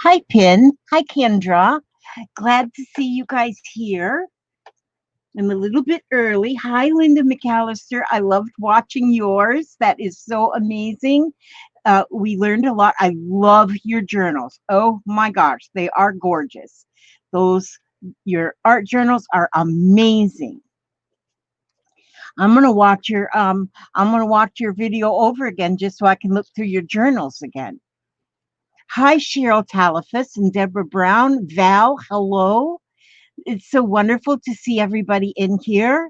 Hi, Pin. Hi, Kendra. Glad to see you guys here. I'm a little bit early. Hi, Linda McAllister. I loved watching yours. That is so amazing. We learned a lot. I love your journals. Oh my gosh, they are gorgeous. Those your art journals are amazing. I'm gonna watch your video over again just so I can look through your journals again. Hi, Cheryl Talifus and Deborah Brown. Val, hello. It's so wonderful to see everybody in here.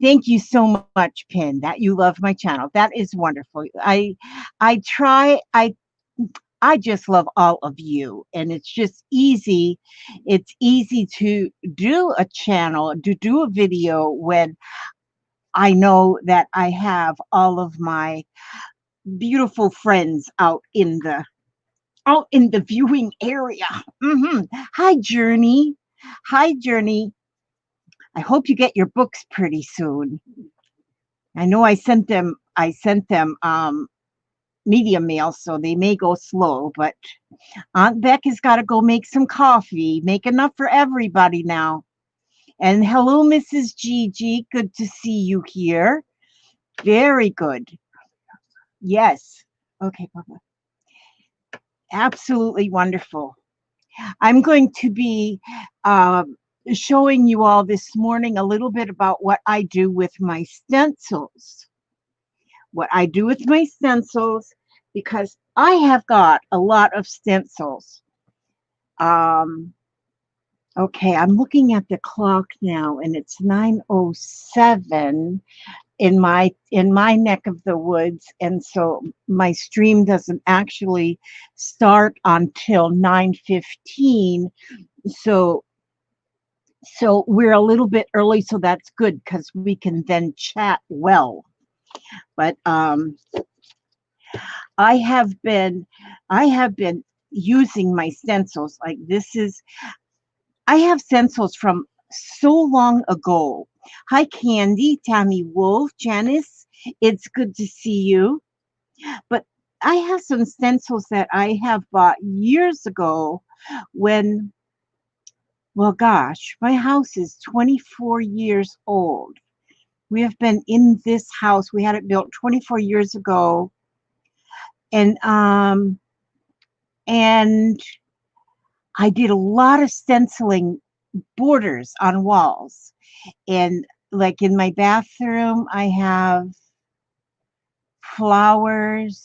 Thank you so much, Pin, that you love my channel. That is wonderful. I try, I just love all of you, and it's just easy. It's easy to do a channel, to do a video when I know that I have all of my beautiful friends out in the viewing area. Hi, Journey. Hi, Journey. I hope you get your books pretty soon. I know I sent them medium mail, so they may go slow, but Aunt Beck has got to go make some coffee, make enough for everybody now. And hello, Mrs. Gigi. Good to see you here. Very good. Yes. Okay, Papa. Absolutely wonderful. I'm going to be showing you all this morning a little bit about what I do with my stencils. What I do with my stencils, because I have got a lot of stencils. Okay, I'm looking at the clock now, and it's 9:07 in my neck of the woods, and so my stream doesn't actually start until 9:15. So we're a little bit early, so that's good because we can then chat well. But I have been using my stencils. Like I have stencils from so long ago. Hi, Candy, Tammy Wolf, Janice. It's good to see you. But I have some stencils that I have bought years ago when, well, gosh, my house is 24 years old. We have been in this house. We had it built 24 years ago. And I did a lot of stenciling borders on walls. And like in my bathroom, I have flowers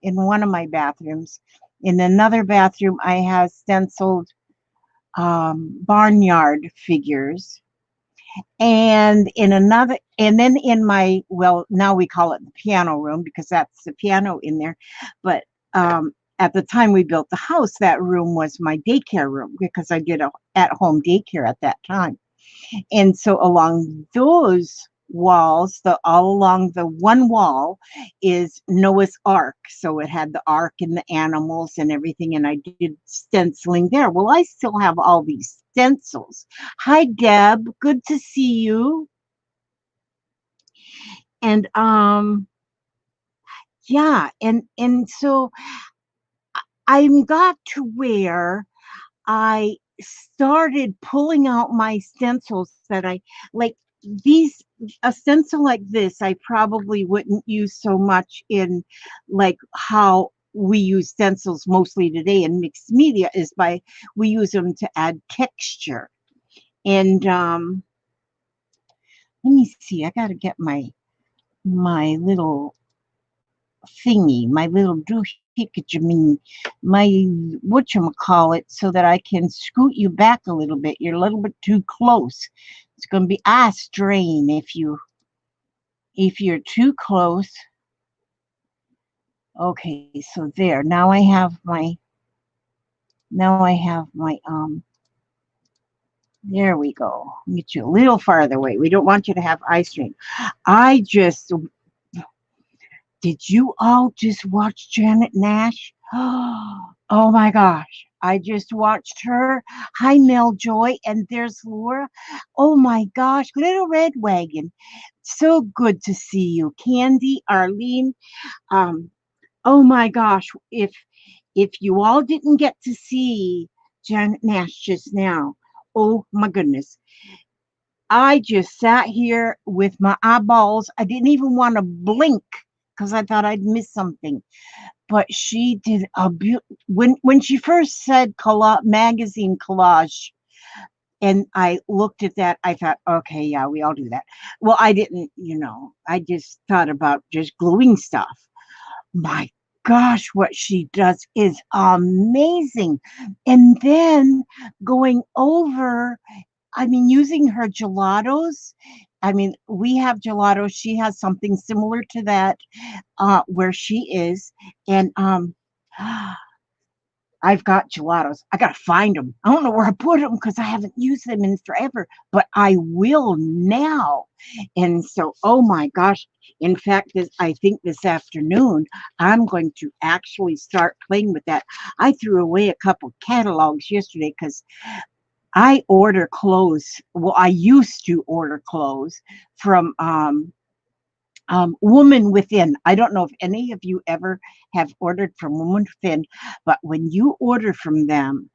in one of my bathrooms. In another bathroom, I have stenciled barnyard figures. And then in my, well, now we call it the piano room because that's the piano in there. But at the time we built the house, that room was my daycare room because I did a at-home daycare at that time. And so along those walls, all along the one wall is Noah's Ark. So it had the ark and the animals and everything, and I did stenciling there. Well, I still have all these stencils. Hi, Deb. Good to see you. And yeah, and so I'm got to where I started pulling out my stencils that I like. These A stencil like this I probably wouldn't use so much in like how we use stencils mostly today in mixed media is by we use them to add texture. And let me see, I got to get my little thingy, my little doohickey, my whatchamacallit, so that I can scoot you back a little bit. You're a little bit too close. It's going to be eye strain if you're too close. Okay, so there. Now I have my there we go. Get you a little farther away. We don't want you to have eye strain. Did you all just watch Janet Nash? Oh my gosh. I just watched her. Hi, Mel Joy. And there's Laura. Oh my gosh. Little Red Wagon. So good to see you. Candy, Arlene. Oh my gosh. If you all didn't get to see Janet Nash just now, oh my goodness. I just sat here with my eyeballs. I didn't even want to blink because I thought I'd miss something. But she did a when she first said magazine collage, and I looked at that, I thought, okay, yeah, we all do that. Well, I didn't, I just thought about just gluing stuff. My gosh, what she does is amazing. And then going over, I mean, using her gelatos. I mean, we have gelatos. She has something similar to that where she is. And I've got gelatos. I got to find them. I don't know where I put them because I haven't used them in forever, but I will now. And so, oh my gosh. In fact, I think this afternoon, I'm going to actually start playing with that. I threw away a couple catalogs yesterday because I order clothes. Well, I used to order clothes from Woman Within. I don't know if any of you ever have ordered from Woman Within, but when you order from them,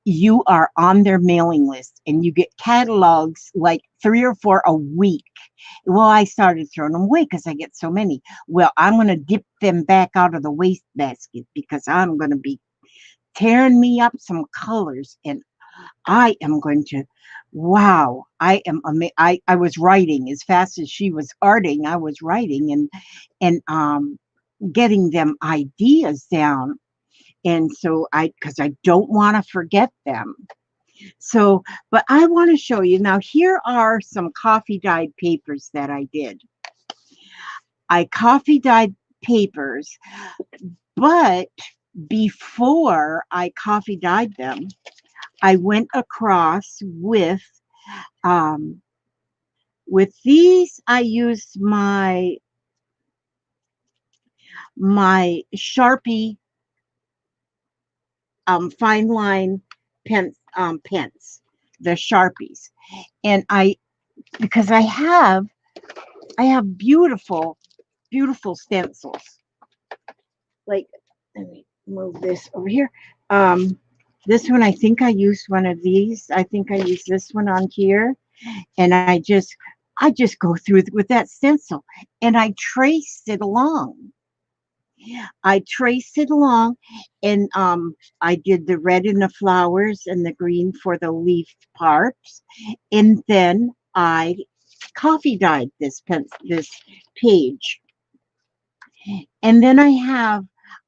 you are on their mailing list and you get catalogs like 3 or 4 a week. Well, I started throwing them away because I get so many. Well, I'm going to dip them back out of the waste basket because I'm going to be tearing me up some colors, and I am going to, wow, I am amazed. I was writing as fast as she was arting. I was writing and getting them ideas down. And so because I don't want to forget them. So, but I want to show you now, here are some coffee dyed papers that I did. I coffee dyed papers, but before I coffee dyed them, I went across with these. I used my Sharpie fine line pens, the Sharpies, and because I have beautiful stencils. Like, let me move this over here. This one, I think I used one of these. I think I used this one on here, and I just go through with that stencil, and I traced it along. And I did the red in the flowers and the green for the leaf parts, and then I coffee dyed this page. And then I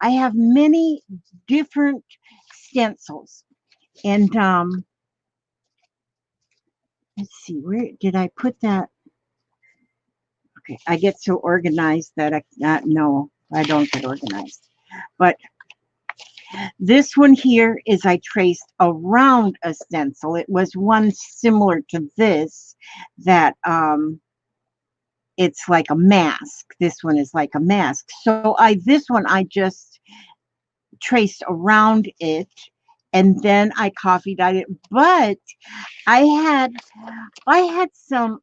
have many different stencils, and let's see, where did I put that? Okay, I get so organized that no, I don't get organized. But this one here is I traced around a stencil. It was one similar to this that it's like a mask. This one is like a mask. So this one I just traced around it, and then I coffee dyed it. But I had some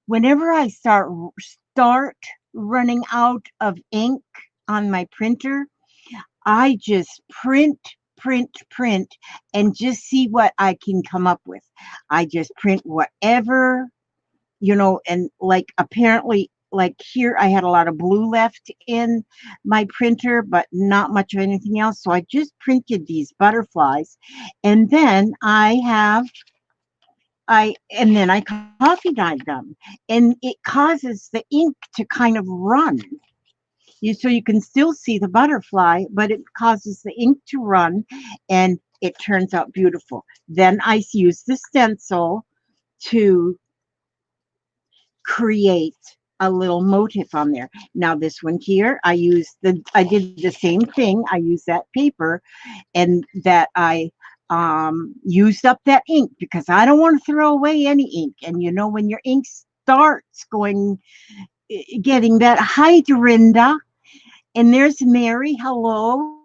whenever I start running out of ink on my printer, I just print, and just see what I can come up with. I just print whatever, and like apparently, like here, I had a lot of blue left in my printer, but not much of anything else. So I just printed these butterflies, and then I coffee dyed them, and it causes the ink to kind of run. So you can still see the butterfly, but it causes the ink to run, and it turns out beautiful. Then I use the stencil to create a little motif on there. Now this one here, I did the same thing. I used that paper, and that I used up that ink because I don't want to throw away any ink. And when your ink starts getting that, hi Dorinda, and there's Meri, hello.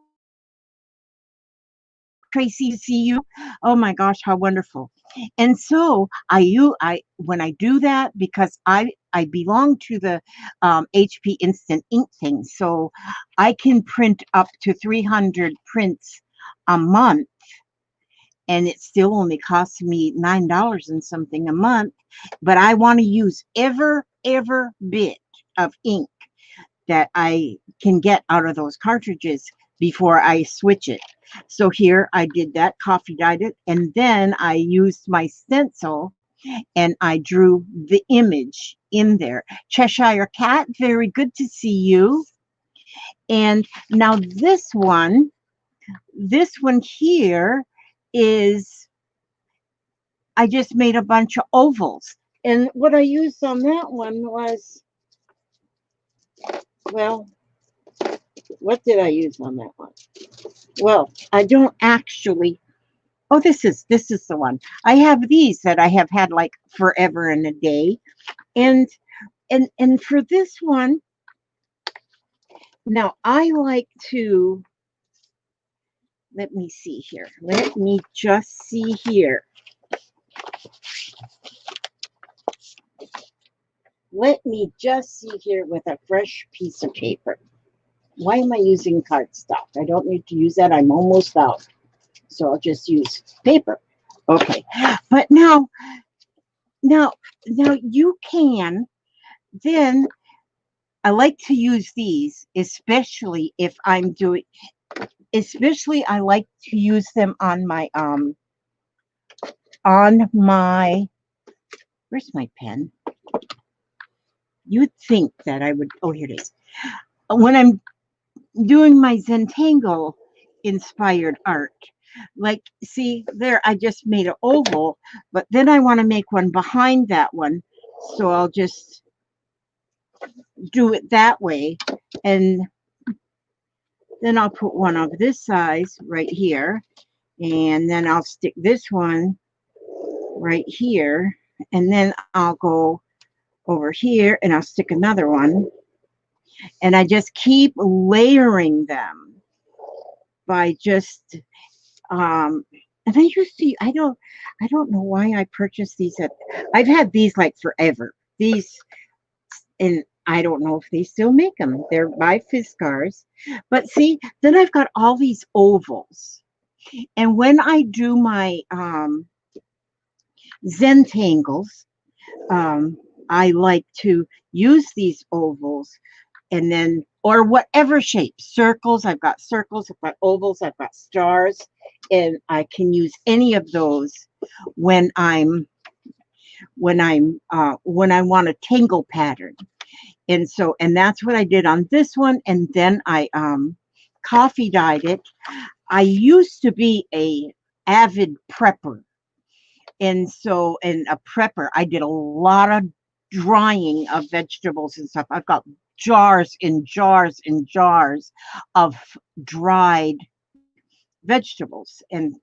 Tracy, to see you. Oh my gosh, how wonderful. And so when I do that, because I belong to the HP Instant Ink thing, so I can print up to 300 prints a month, and it still only costs me $9 and something a month. But I want to use every bit of ink that I can get out of those cartridges before I switch it. So here I did that, coffee dyed it, and then I used my stencil and I drew the image in there. Cheshire Cat, very good to see you. And now this one here is, I just made a bunch of ovals. And what I used on that one was, well, what did I use on that one? Well, I don't actually. Oh, this is the one. I have these that I have had like forever and a day. And for this one, now I like to, let me see here. Let me just see here. Let me just see here with a fresh piece of paper. Why am I using cardstock? I don't need to use that. I'm almost out. So I'll just use paper. Okay. But now you can, then I like to use these, especially if I'm doing, especially I like to use them on my, where's my pen? You'd think that I would, oh, here it is. When I'm doing my Zentangle inspired art, like, see there, I just made an oval, but then I want to make one behind that one. So I'll just do it that way. And then I'll put one of this size right here. And then I'll stick this one right here. And then I'll go over here and I'll stick another one. And I just keep layering them by just, and I used to, I don't know why I purchased these. I've had these like forever. These, and I don't know if they still make them. They're by Fiskars. But see, then I've got all these ovals. And when I do my Zentangles, I like to use these ovals, and then, or whatever shape, circles, I've got ovals, I've got stars, and I can use any of those when I want a tangle pattern. And so, and that's what I did on this one. And then I coffee dyed it. I used to be a avid prepper. And so, and a prepper, I did a lot of drying of vegetables and stuff. I've got jars and jars and jars of dried vegetables, and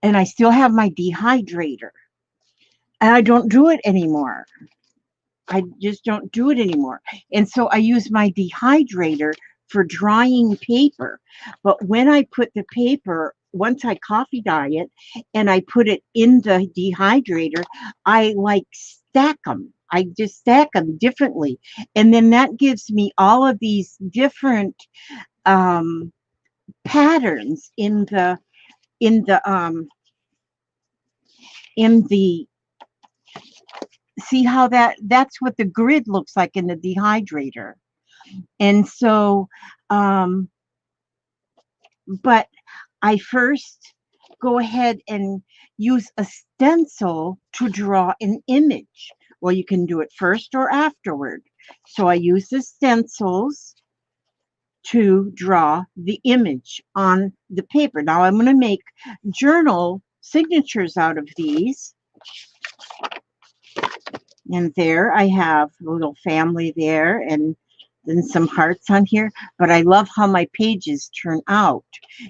I still have my dehydrator, and I don't do it anymore. I just don't do it anymore. And so I use my dehydrator for drying paper. But when I put the paper, once I coffee dye it and I put it in the dehydrator, I like stack them. I just stack them differently. And then that gives me all of these different patterns in the see how that's what the grid looks like in the dehydrator. And so but I first go ahead and use a stencil to draw an image. Well, you can do it first or afterward. So I use the stencils to draw the image on the paper. Now I'm going to make journal signatures out of these. And there I have a little family there, and then some hearts on here. But I love how my pages turn out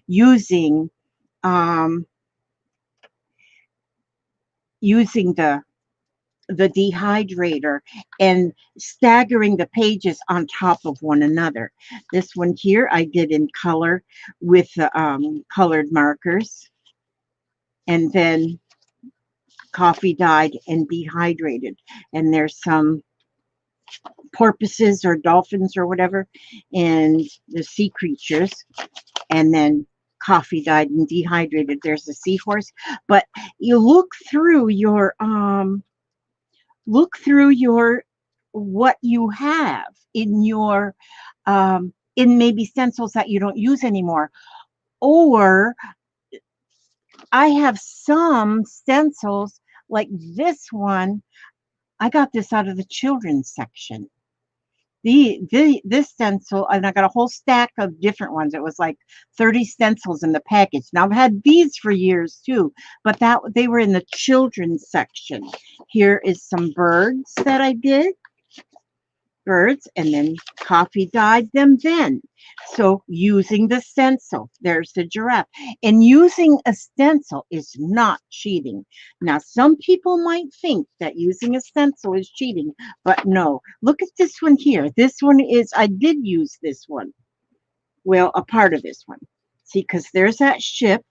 using the dehydrator and staggering the pages on top of one another. This one here I did in color with colored markers. and then coffee dyed and dehydrated. And there's some porpoises or dolphins or whatever, and the sea creatures, and then coffee dyed and dehydrated. There's a seahorse. But you look through your what you have in your in maybe stencils that you don't use anymore. Or I have some stencils like this one. I got this out of the children's section. This stencil, and I got a whole stack of different ones. It was like 30 stencils in the package. Now I've had these for years too, but they were in the children's section. Here is some birds that I did. Birds, and then coffee dyed them then. So using the stencil, there's the giraffe. And using a stencil is not cheating. Now, some people might think that using a stencil is cheating, but no. Look at this one here. This one is, I did use this one. Well, a part of this one. See, because there's that ship.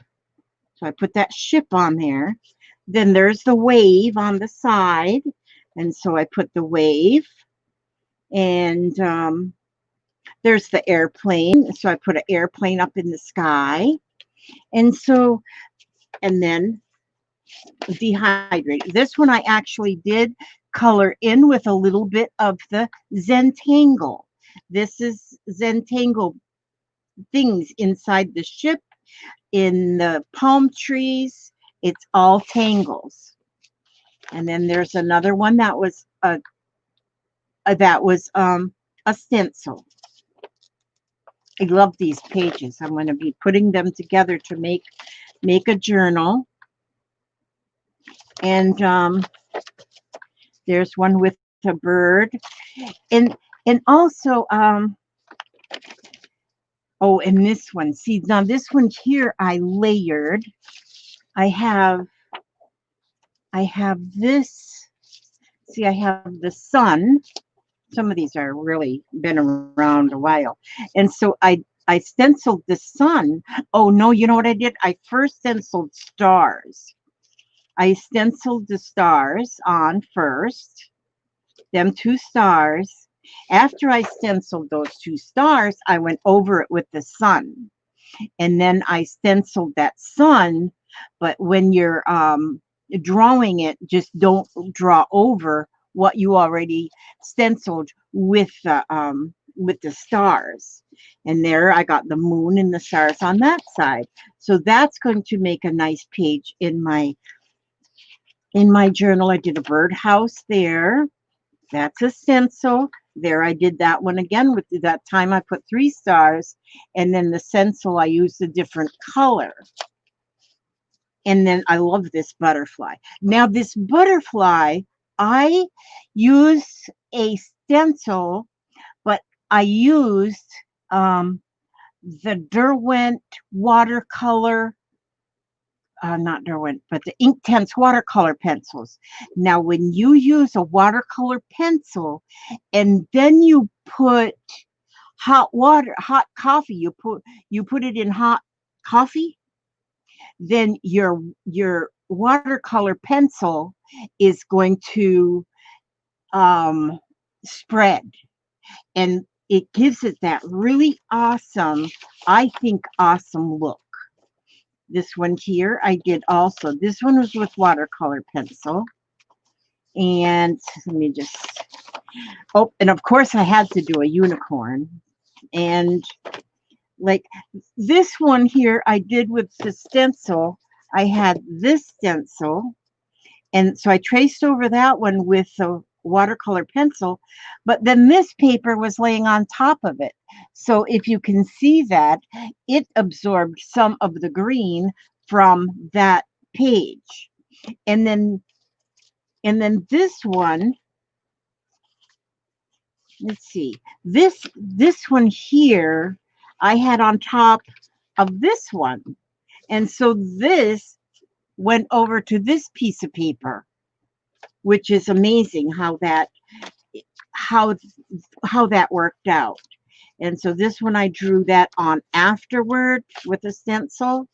So I put that ship on there. Then there's the wave on the side. And so I put the wave. And there's the airplane. So I put an airplane up in the sky. And so, and then dehydrate. This one I actually did color in with a little bit of the Zentangle. This is Zentangle things inside the ship, in the palm trees. It's all tangles. And then there's another one that was a stencil. I love these pages. I'm going to be putting them together to make a journal. And there's one with a bird, and also oh, and this one. See, now this one here I layered. I have this. See, I have the sun. Some of these are really been around a while. And so I stenciled the sun. Oh, no, you know what I did? I first stenciled stars. I stenciled the stars on first, them 2 stars. After I stenciled those 2 stars, I went over it with the sun. And then I stenciled that sun. But when you're drawing it, just don't draw over what you already stenciled with the stars. And there I got the moon and the stars on that side. So that's going to make a nice page in my journal. I did a birdhouse there. That's a stencil. There I did that one again. With that time I put 3 stars, and then the stencil I used a different color. And then I love this butterfly. Now this butterfly, I used a stencil, but I used the Derwent watercolor, not Derwent, but the Inktense watercolor pencils. Now, when you use a watercolor pencil and then you put hot coffee, you put it in hot coffee, then your watercolor pencil is going to spread, and it gives it that really awesome, I think, awesome look. This one here I did also. This one was with watercolor pencil. And let me just, oh, and of course I had to do a unicorn. And like this one here I did with the stencil. I had this stencil, and so I traced over that one with the watercolor pencil, but then this paper was laying on top of it. So if you can see that, it absorbed some of the green from that page. And then this one, let's see, this one here I had on top of this one. And so this went over to this piece of paper, which is amazing how that worked out. And so this one I drew that on afterward with a stencil.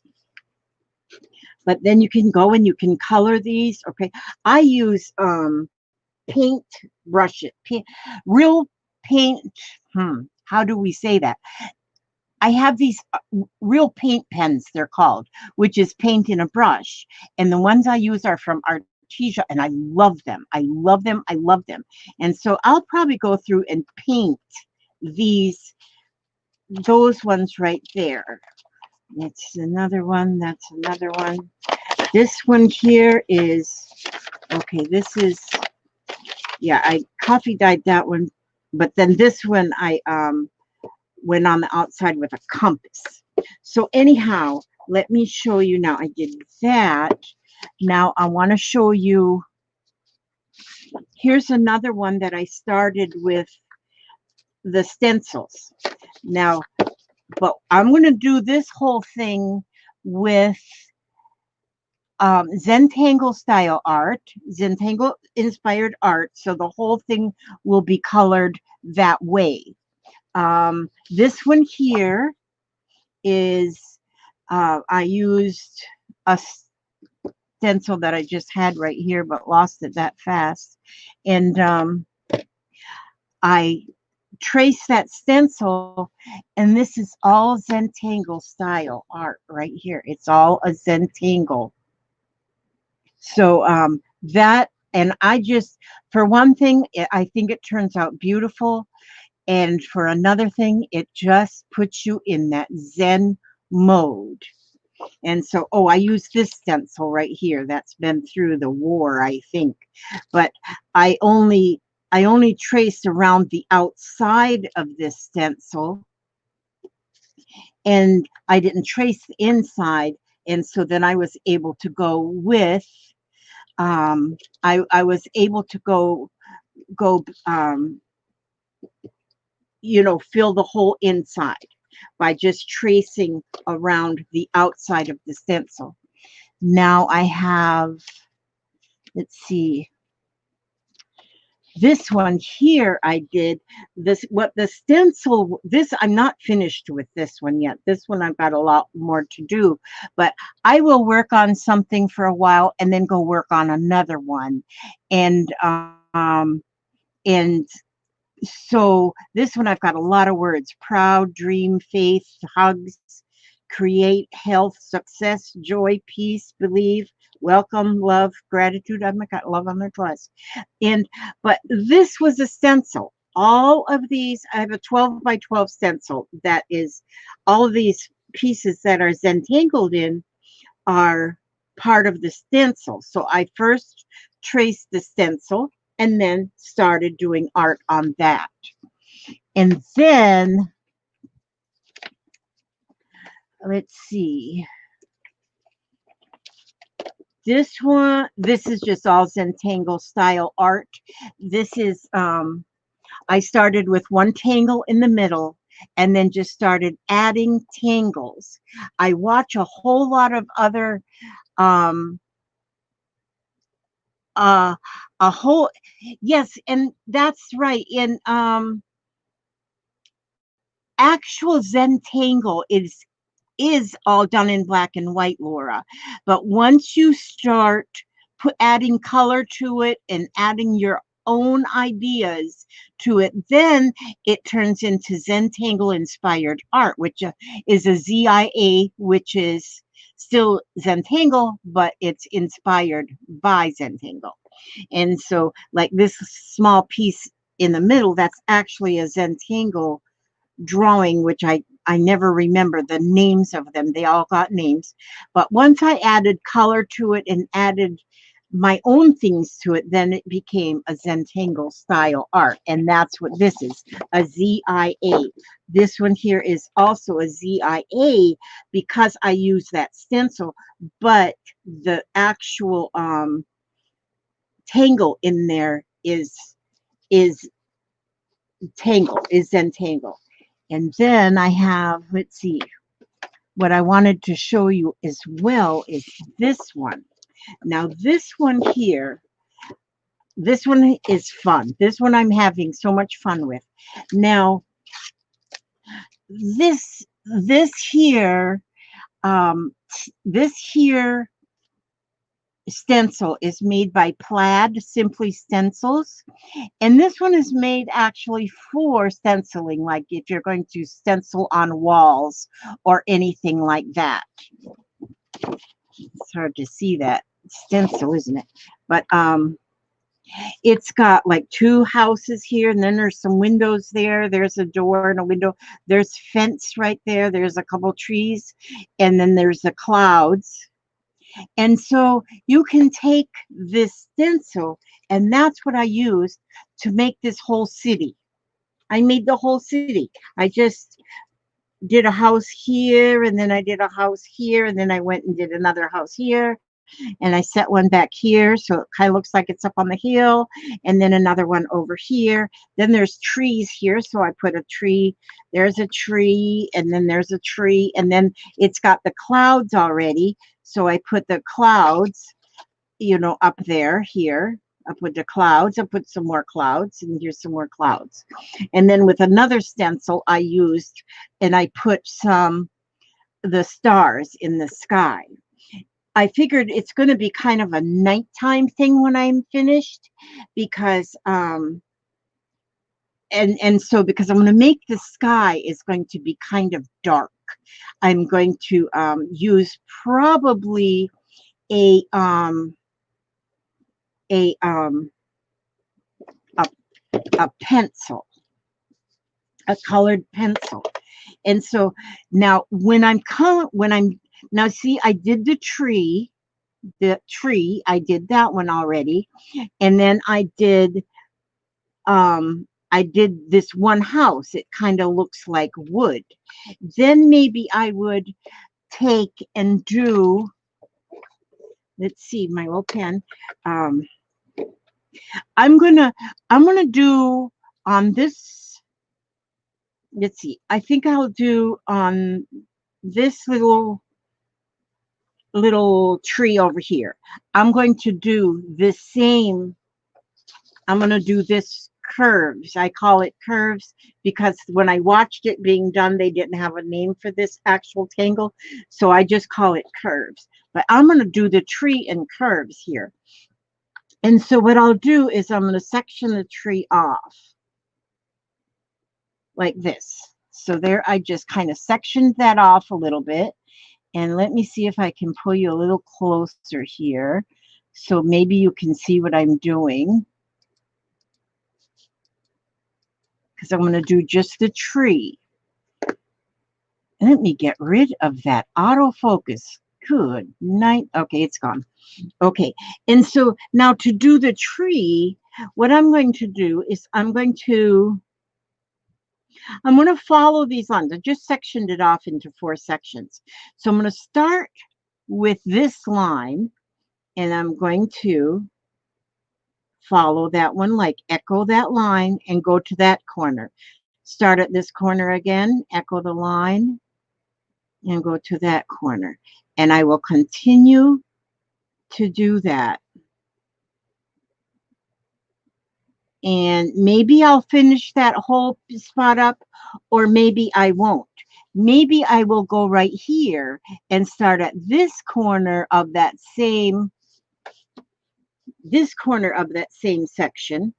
But then you can go and you can color these. Okay, I use paint brushes, real paint. How do we say that? I have these real paint pens, they're called, which is paint in a brush. And the ones I use are from Artesia, and I love them. I love them. I love them. And so I'll probably go through and paint those ones right there. That's another one. That's another one. This one here is, okay, this is, yeah, I coffee dyed that one. But then this one I went on the outside with a compass. So anyhow, let me show you now. I did that. Now I want to show you, here's another one that I started with the stencils. Now, but I'm going to do this whole thing with Zentangle Style Art, Zentangle inspired art. So the whole thing will be colored that way. This one here is, I used a stencil that I just had right here, but lost it that fast. And I traced that stencil, and this is all Zentangle Style Art right here. It's all a Zentangle. So that, and I just, for one thing, I think it turns out beautiful. And for another thing, it just puts you in that Zen mode. And so, oh, I use this stencil right here. That's been through the war, I think. But I only traced around the outside of this stencil, and I didn't trace the inside. And so then I was able to go with, I was able to go, you know, fill the whole inside by just tracing around the outside of the stencil. Now I have, let's see, this one here I did this, what the stencil, this, I'm not finished with this one yet. This one I've got a lot more to do, but I will work on something for a while and then go work on another one. And so this one I've got a lot of words: proud, dream, faith, hugs, create, health, success, joy, peace, believe, welcome, love, gratitude. I've got love on there twice. But this was a stencil. All of these, I have a 12 by 12 stencil that is, all of these pieces that are Zentangled in are part of the stencil. So I first traced the stencil and then started doing art on that. And then, let's see. This one, this is just all Zentangle Style Art. This is, I started with one tangle in the middle and then just started adding tangles. I watch a whole lot of other, a whole, yes, and that's right. In actual Zentangle is all done in black and white, Laura. But once you start adding color to it and adding your own ideas to it, then it turns into Zentangle inspired art, which is a ZIA, which is still Zentangle, but it's inspired by Zentangle. And so like this small piece in the middle, that's actually a Zentangle drawing, which I never remember the names of them. They all got names. But once I added color to it and added my own things to it, then it became a Zentangle Style Art. And that's what this is, a ZIA. This one here is also a ZIA because I use that stencil, but the actual tangle in there is Zentangle. And then I have, let's see, what I wanted to show you as well is this one. Now this one here, this one is fun. This one I'm having so much fun with. Now this here, This here stencil is made by Plaid Simply Stencils, and this one is made actually for stenciling, like if you're going to stencil on walls or anything like that. It's hard to see that stencil, isn't it? But it's got like 2 houses here, and then there's some windows there. There's a door and a window. There's fence right there. There's a couple trees, and then there's the clouds. And so you can take this stencil, and that's what I used to make this whole city. I made the whole city. I just did a house here, and then I did a house here, and then I went and did another house here, and I set one back here, so it kind of looks like it's up on the hill, and then another one over here. Then there's trees here, so I put a tree. There's a tree, and then there's a tree, and then it's got the clouds already, so I put the clouds, you know, up there, here. I put the clouds, I put some more clouds, and here's some more clouds. And then with another stencil I used, and I put the stars in the sky. I figured it's going to be kind of a nighttime thing when I'm finished, because so because I'm going to make the sky is going to be kind of dark. I'm going to use probably a pencil, a colored pencil. And so now now see, I did the tree, I did that one already. And then I did this one house. It kind of looks like wood. Then maybe I would take and do, let's see, my little pen. I'm gonna do on this, let's see, I think I'll do on this little tree over here. I'm going to do the same. I'm going to do this curves. I call it curves because when I watched it being done, they didn't have a name for this actual tangle, so I just call it curves. But I'm going to do the tree in curves here. And so what I'll do is I'm going to section the tree off like this. So there, I just kind of sectioned that off a little bit. And let me see if I can pull you a little closer here, so maybe you can see what I'm doing. Because I'm going to do just the tree. Let me get rid of that autofocus. Good night. Okay, it's gone. Okay, and so now to do the tree, what I'm going to do is I'm going to follow these lines. I just sectioned it off into 4 sections. So I'm going to start with this line, and I'm going to follow that one, like echo that line and go to that corner. Start at this corner again, echo the line, and go to that corner. And I will continue to do that. And maybe I'll finish that whole spot up, or maybe I won't. Maybe I will go right here and start at this corner of that same section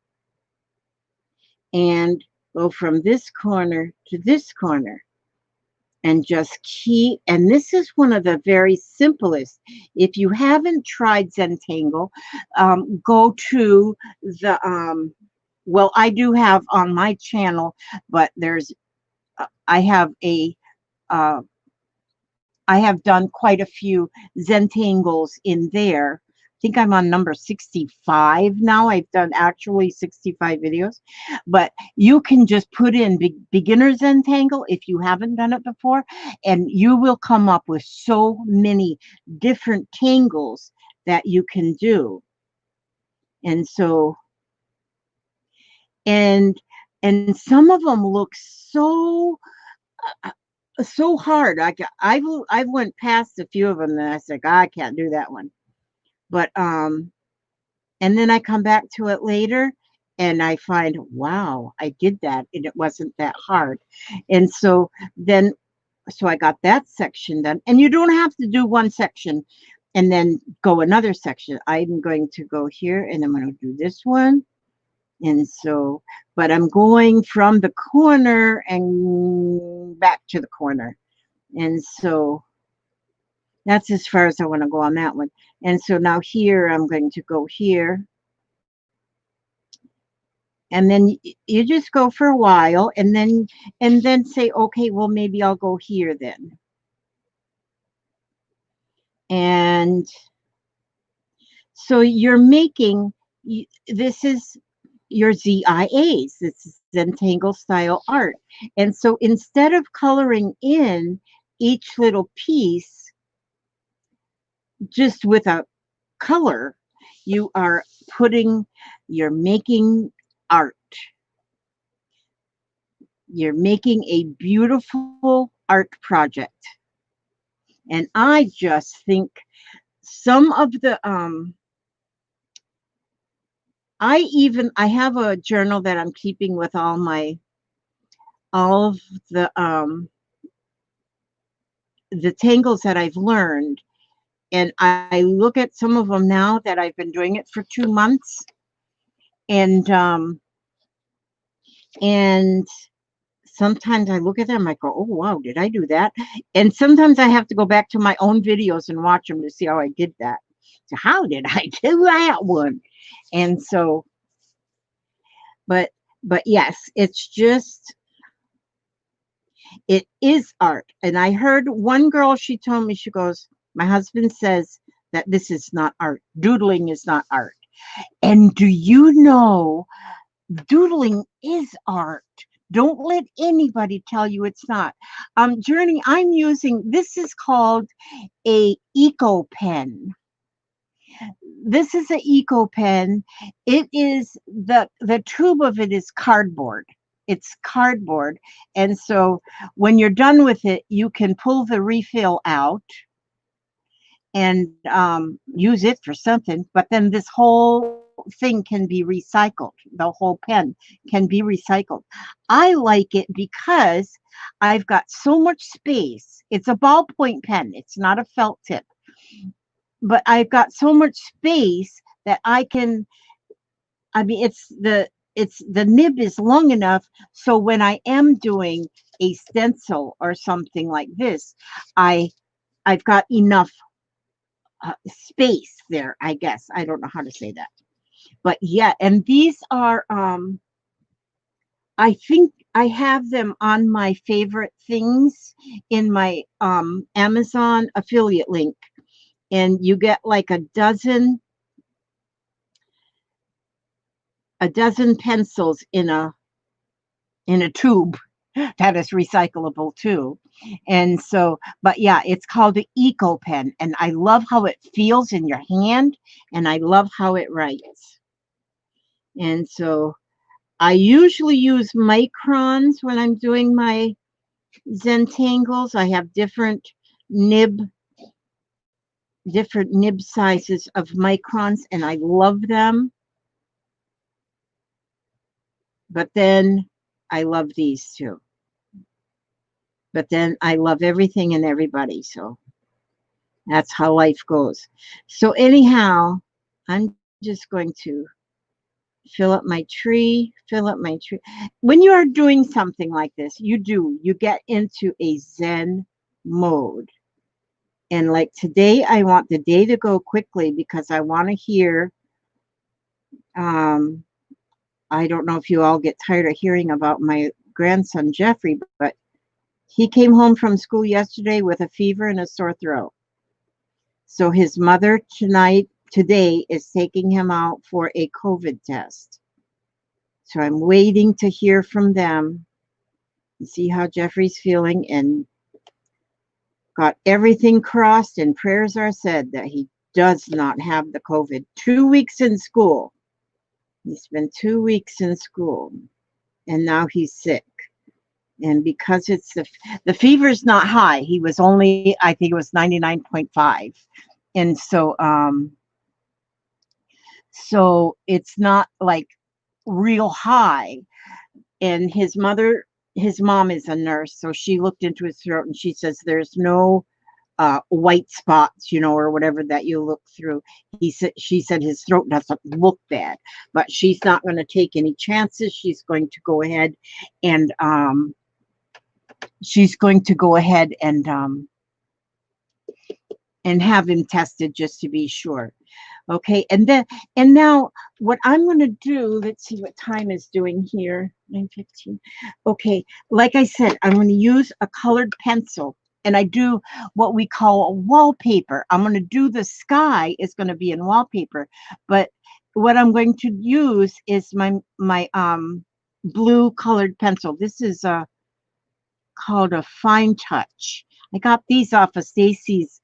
and go from this corner to this corner and just keep, and this is one of the very simplest. If you haven't tried Zentangle, go to the well, I do have on my channel, but there's I have done quite a few Zentangles in there. I think I'm on number 65 now. I've done actually 65 videos, but you can just put in beginner Zentangle if you haven't done it before, and you will come up with so many different tangles that you can do. And so, and some of them look so hard. I went past a few of them and I said, I can't do that one. But and then I come back to it later and I find, wow, I did that and it wasn't that hard. And so then so I got that section done. And you don't have to do one section and then go another section. I'm going to go here and I'm going to do this one. And so, but I'm going from the corner and back to the corner. And so that's as far as I want to go on that one. And so now here, I'm going to go here. And then you just go for a while and then say, okay, well, maybe I'll go here then. And so you're making, this is your ZIAs. This is Zentangle Style Art. And so instead of coloring in each little piece just with a color, you're making art. You're making a beautiful art project. And I just think some of the I have a journal that I'm keeping with all of the tangles that I've learned, and I look at some of them now that I've been doing it for 2 months, and sometimes I look at them, I go, oh wow, did I do that? And sometimes I have to go back to my own videos and watch them to see how I did that. So how did I do that one? And so, but yes, it's just, it is art. And I heard one girl, she told me, she goes, my husband says that this is not art. Doodling is not art. And do you know, doodling is art. Don't let anybody tell you it's not. Journey, I'm using, this is called a eco pen. This is an eco pen. It is, the tube of it is cardboard. It's cardboard. And so when you're done with it, you can pull the refill out and use it for something. But then this whole thing can be recycled. The whole pen can be recycled. I like it because I've got so much space. It's a ballpoint pen. It's not a felt tip. But I've got so much space that I can, I mean, the nib is long enough. So when I am doing a stencil or something like this, I've got enough space there, I guess. I don't know how to say that. But yeah, and these are, I think I have them on my favorite things in my Amazon affiliate link. And you get like a dozen pencils in a tube that is recyclable too. And so, but yeah, it's called the Eco Pen, and I love how it feels in your hand, and I love how it writes. And so I usually use microns when I'm doing my Zentangles. I have different nib sizes of microns, and I love them. But then I love these too. But then I love everything and everybody. So that's how life goes. So anyhow, I'm just going to fill up my tree. When you are doing something like this, you get into a Zen mode. And like today, I want the day to go quickly because I want to hear, I don't know if you all get tired of hearing about my grandson, Jeffrey, but he came home from school yesterday with a fever and a sore throat. So his mother today is taking him out for a COVID test. So I'm waiting to hear from them and see how Jeffrey's feeling, and got everything crossed and prayers are said that he does not have the COVID. 2 weeks in school. He's been 2 weeks in school and now he's sick. And because it's the fever's not high, he was only, I think it was 99.5. And so, so it's not like real high. And his mother his mom is a nurse, so she looked into his throat and she says there's no white spots, you know, or whatever that you look through. She said his throat doesn't look bad, but she's not going to take any chances. She's going to go ahead and have him tested just to be sure. Okay, and now what I'm going to do, let's see what time is doing here, 9:15. Okay, like I said, I'm going to use a colored pencil, and I do what we call a wallpaper. I'm going to do the sky is going to be in wallpaper, but what I'm going to use is my blue colored pencil. This is called a Fine Touch. I got these off of Stacy's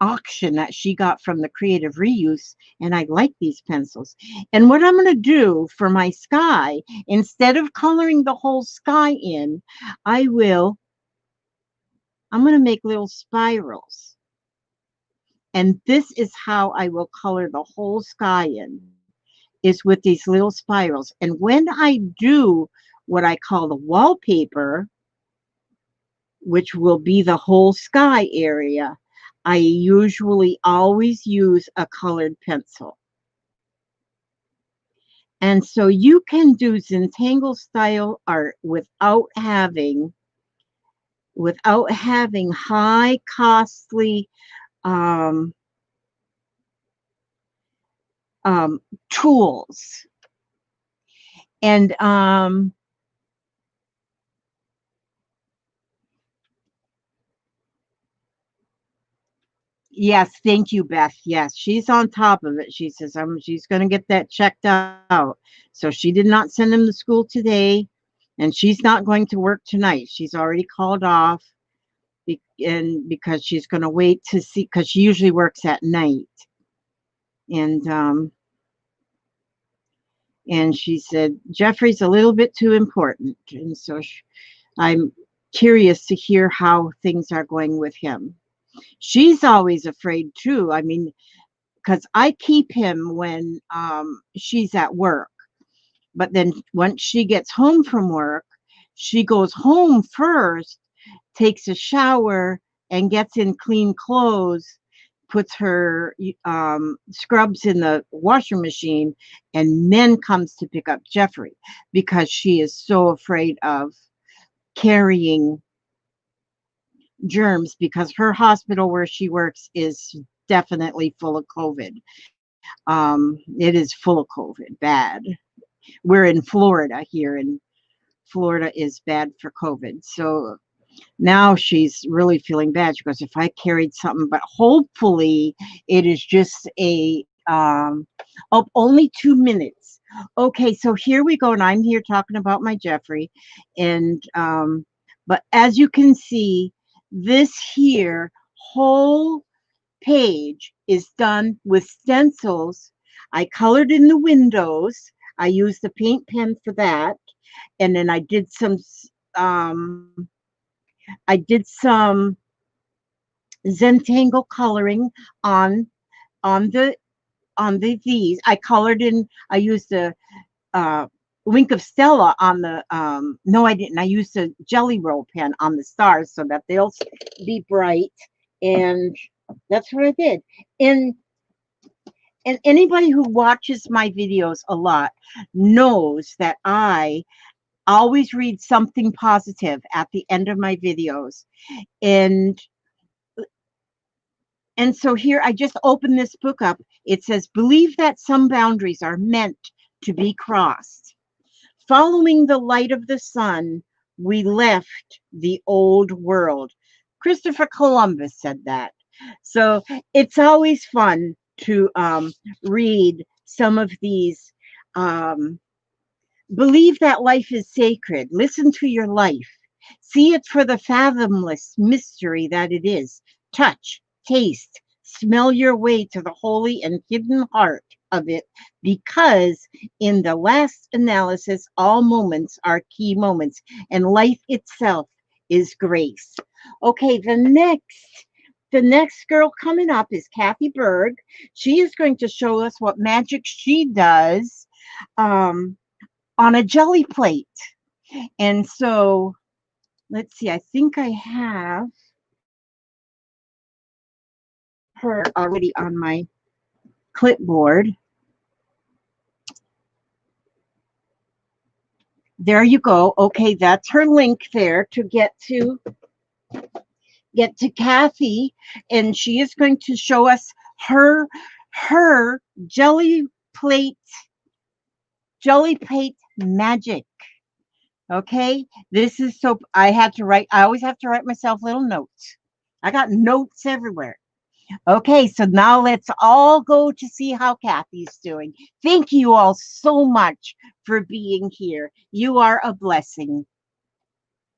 auction that she got from the Creative Reuse, and I like these pencils. And what I'm going to do for my sky, instead of coloring the whole sky in, I'm going to make little spirals. And this is how I will color the whole sky in, is with these little spirals. And when I do what I call the wallpaper, which will be the whole sky area, I usually always use a colored pencil. And so you can do Zentangle style art without having high costly tools. And yes, thank you, Beth. Yes, she's on top of it. She says she's going to get that checked out. So she did not send him to school today, and she's not going to work tonight. She's already called off, because she's going to wait to see, because she usually works at night. And she said Jeffrey's a little bit too important, and so I'm curious to hear how things are going with him. She's always afraid too. I mean, because I keep him when she's at work. But then once she gets home from work, she goes home first, takes a shower, and gets in clean clothes, puts her scrubs in the washing machine, and then comes to pick up Jeffrey, because she is so afraid of carrying germs, because her hospital where she works is definitely full of COVID. It is full of COVID, bad. We're in Florida here, and Florida is bad for COVID. So now she's really feeling bad. She goes, if I carried something, but hopefully it is just only 2 minutes. Okay, so here we go, and I'm here talking about my Jeffrey, and but as you can see, this here whole page is done with stencils. I colored in the windows. I used the paint pen for that, and then I did some Zentangle coloring on these. I colored in. I used a Wink of Stella on the no, I didn't. I used a Gelli Roll pen on the stars so that they'll be bright, and that's what I did. And anybody who watches my videos a lot knows that I always read something positive at the end of my videos. And so here, I just opened this book up. It says, believe that some boundaries are meant to be crossed. Following the light of the sun, we left the old world. Christopher Columbus said that. So it's always fun to read some of these. Believe that life is sacred. Listen to your life. See it for the fathomless mystery that it is. Touch, taste, smell your way to the holy and hidden heart of it, because in the last analysis, all moments are key moments, and life itself is grace. Okay, the next girl coming up is Kathy Berg. She is going to show us what magic she does on a Gelli Plate. And so let's see, I think I have her already on my clipboard. There you go. Okay, that's her link there to get to Kathy, and she is going to show us her plate jelly plate magic. Okay, this is so I had to write. I always have to write myself little notes. I got notes everywhere. Okay, so now let's all go to see how Kathy's doing. Thank you all so much for being here. You are a blessing.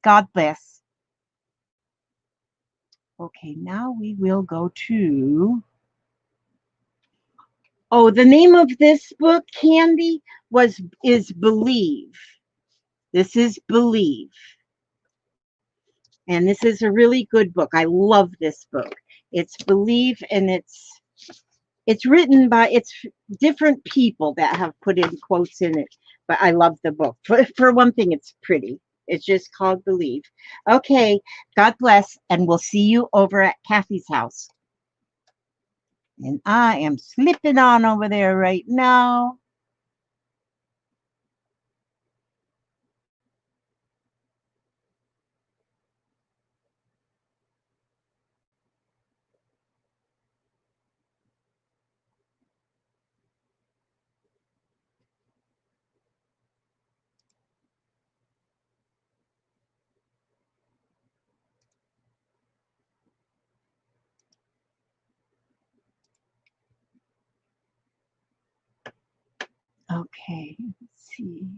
God bless. Okay, now we will go to. Oh, the name of this book, Candy, is Believe. This is Believe. And this is a really good book. I love this book. It's Believe, and it's written by different people that have put in quotes in it. But I love the book. For one thing, it's pretty. It's just called Believe. Okay, God bless, and we'll see you over at Kathy's house. And I am slipping on over there right now. Okay, let's see.